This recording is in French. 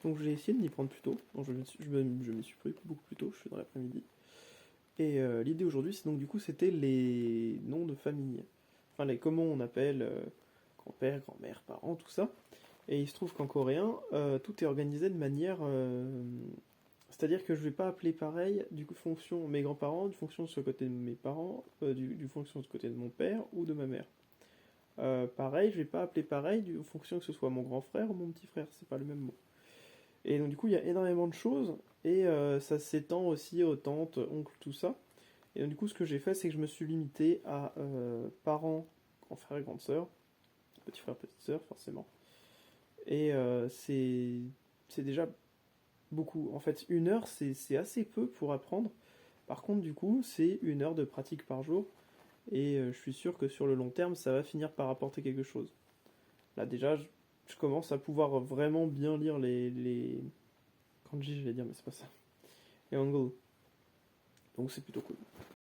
Donc j'ai essayé de m'y prendre plus tôt. Donc, je m'y suis pris beaucoup plus tôt, je suis dans l'après-midi. Et l'idée aujourd'hui, c'est donc du coup, c'était les noms de famille. Enfin, comment on appelle grand-père, grand-mère, parents, tout ça. Et il se trouve qu'en coréen, tout est organisé de manière. C'est-à-dire que je vais pas appeler pareil, du coup, fonction mes grands-parents, du fonction sur le côté de mes parents, du fonction du côté de mon père ou de ma mère. Pareil, je vais pas appeler pareil, en fonction que ce soit mon grand frère ou mon petit frère, c'est pas le même mot. Et donc, du coup, il y a énormément de choses, et ça s'étend aussi aux tantes, oncles, tout ça. Et donc, du coup, ce que j'ai fait, c'est que je me suis limité à parents, grand frère et grande sœur, petit frère, petite sœur, forcément. Et c'est déjà beaucoup. En fait, 1 heure, c'est assez peu pour apprendre. Par contre, du coup, c'est 1 heure de pratique par jour. Et je suis sûr que sur le long terme, ça va finir par apporter quelque chose. Là, déjà, je commence à pouvoir vraiment bien lire les kanji, je vais dire, mais c'est pas ça. Les hangul. Donc c'est plutôt cool.